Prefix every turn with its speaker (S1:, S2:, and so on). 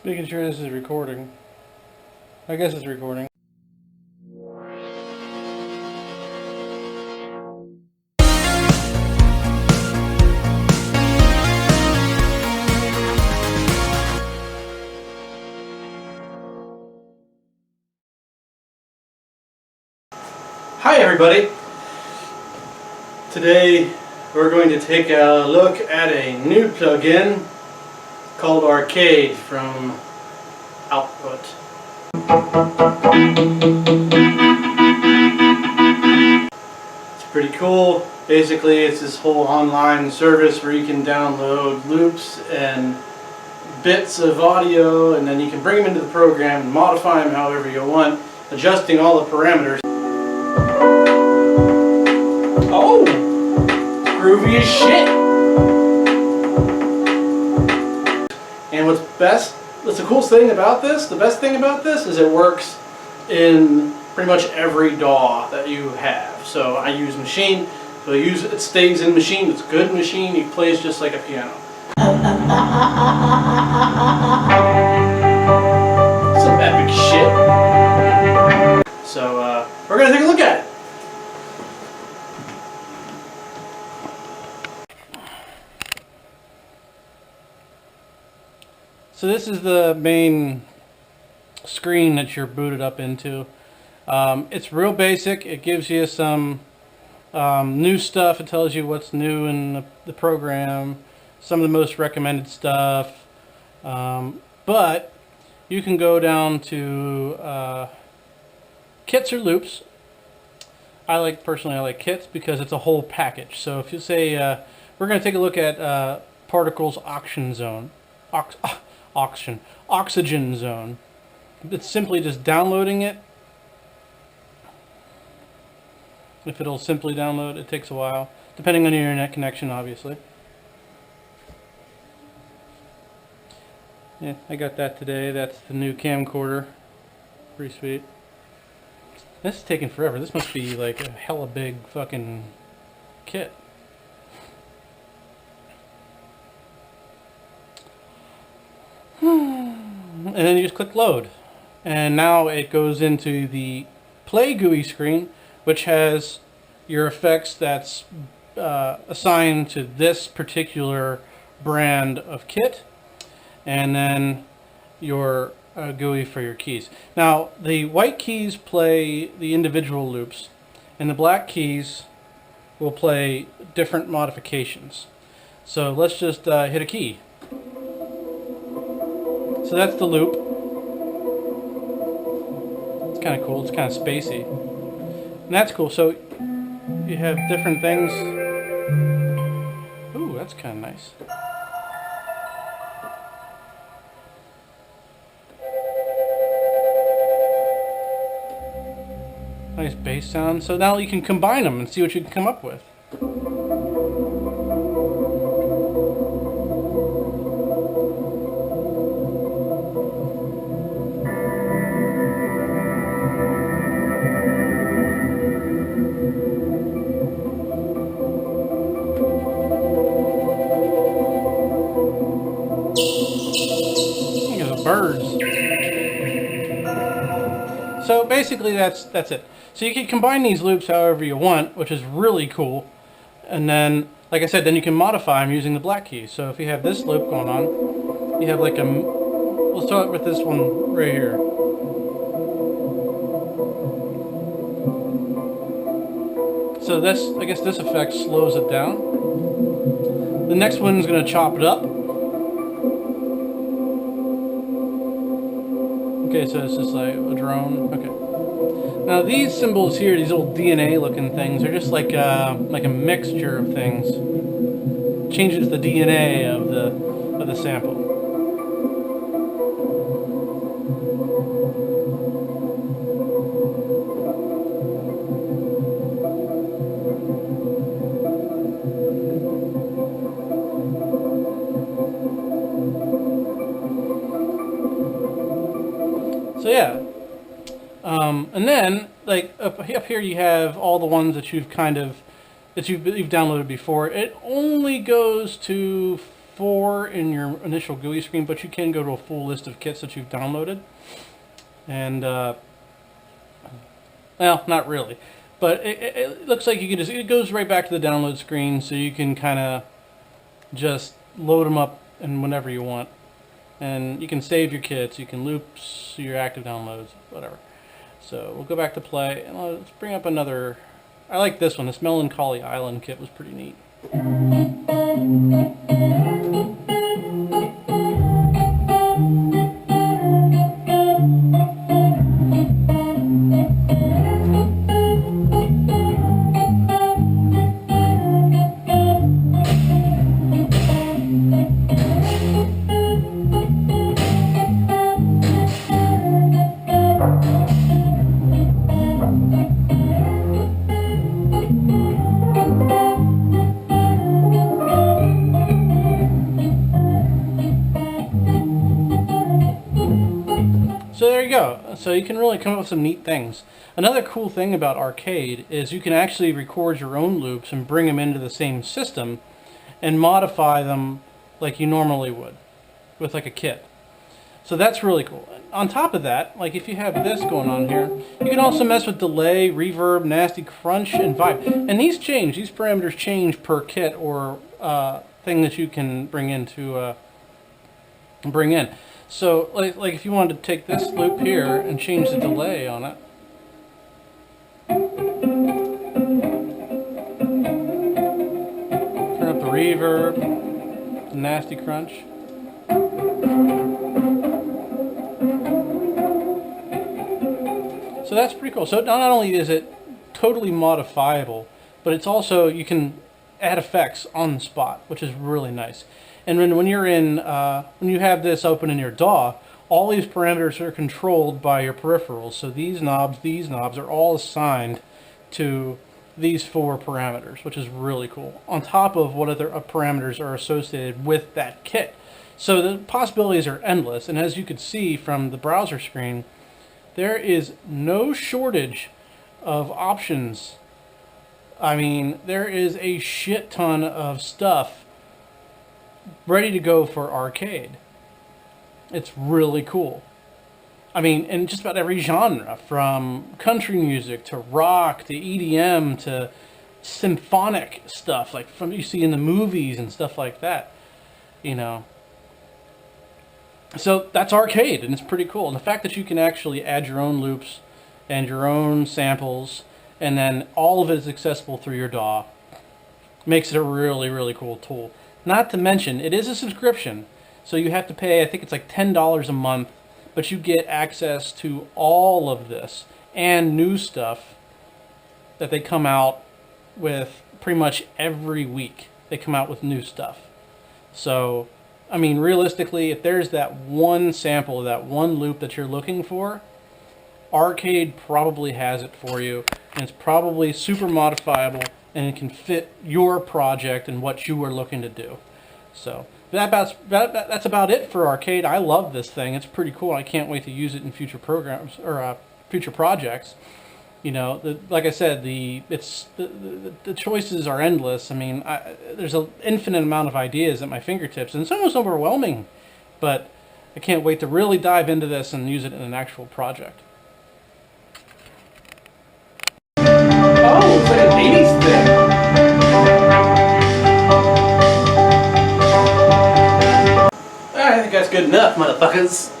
S1: Making sure this is recording. I guess it's recording.
S2: Hi everybody! Today we're going to take a look at a new plugin called Arcade from Output. It's pretty cool. Basically it's this whole online service where you can download loops and bits of audio, and then you can bring them into the program and modify them however you want, adjusting all the parameters. Oh! Groovy as shit! And what's the coolest thing about this? The best thing about this is it works in pretty much every DAW that you have. So I use Machine, so it stays in Machine, it's good Machine, it plays just like a piano. Some epic shit. So we're gonna take a look at it.
S1: So this is the main screen that you're booted up into. It's real basic. It gives you some new stuff. It tells you what's new in the program, some of the most recommended stuff. But you can go down to kits or loops. Personally I like kits because it's a whole package. So if you say we're going to take a look at Particles Oxygen Zone. Oxygen Zone. It's simply just downloading it. If it'll simply download, it takes a while, depending on your internet connection, obviously. Yeah, I got that today. That's the new camcorder. Pretty sweet. This is taking forever. This must be like a hella big fucking kit. And then you just click load, and now it goes into the play GUI screen, which has your effects that's assigned to this particular brand of kit, and then your GUI for your keys. Now the white keys play the individual loops, and the black keys will play different modifications. So let's just hit a key. So that's the loop. It's kind of cool. It's kind of spacey. And that's cool. So you have different things. Ooh, that's kind of nice. Nice bass sound. So now you can combine them and see what you can come up with. Birds. So basically that's it. So you can combine these loops however you want, which is really cool. And then, like I said, then you can modify them using the black keys. So if you have this loop going on, you have like we'll start with this one right here. So I guess this effect slows it down. The next one is going to chop it up. Okay, so it's just like a drone. Okay. Now these symbols here, these little DNA looking things, are just like a mixture of things. Changes the DNA of the sample. So yeah, and then like up here you have all the ones that you've downloaded before. It only goes to 4 in your initial GUI screen, but you can go to a full list of kits that you've downloaded. And, well, not really. But it looks like you can just, it goes right back to the download screen, so you can kind of just load them up and whenever you want. And you can save your kits, you can loop your active downloads, whatever. So we'll go back to play, and let's bring up another. I like this one. This Melancholy Island kit was pretty neat. So there you go. So you can really come up with some neat things. Another cool thing about Arcade is you can actually record your own loops and bring them into the same system and modify them like you normally would with like a kit. So that's really cool. On top of that, like if you have this going on here, you can also mess with delay, reverb, nasty crunch, and vibe. And these parameters change per kit or thing that you can bring in. So like if you wanted to take this loop here and change the delay on it. Turn up the reverb, the nasty crunch. So that's pretty cool. So not only is it totally modifiable, but it's also, you can add effects on the spot, which is really nice. And when you're in, when you have this open in your DAW, all these parameters are controlled by your peripherals. So these knobs are all assigned to these 4 parameters, which is really cool. On top of what other parameters are associated with that kit. So the possibilities are endless. And as you can see from the browser screen, there is no shortage of options. I mean, there is a shit ton of stuff ready to go for Arcade. It's really cool. I mean, in just about every genre, from country music to rock to EDM to symphonic stuff, like from you see in the movies and stuff like that, you know. So that's Arcade, and it's pretty cool. And the fact that you can actually add your own loops and your own samples, and then all of it is accessible through your DAW, makes it a really, really cool tool. Not to mention, it is a subscription, so you have to pay, I think it's like $10 a month, but you get access to all of this and new stuff that they come out with pretty much every week. They come out with new stuff. So, I mean, realistically, if there's that one sample, that one loop that you're looking for, Arcade probably has it for you, and it's probably super modifiable, and it can fit your project and what you are looking to do. So that's about it for Arcade. I love this thing. It's pretty cool. I can't wait to use it in future programs or future projects. You know, like I said, the choices are endless. I mean, there's an infinite amount of ideas at my fingertips, and it's almost overwhelming. But I can't wait to really dive into this and use it in an actual project.
S2: Oh, it's like an 80s thing. I think that's good enough, motherfuckers.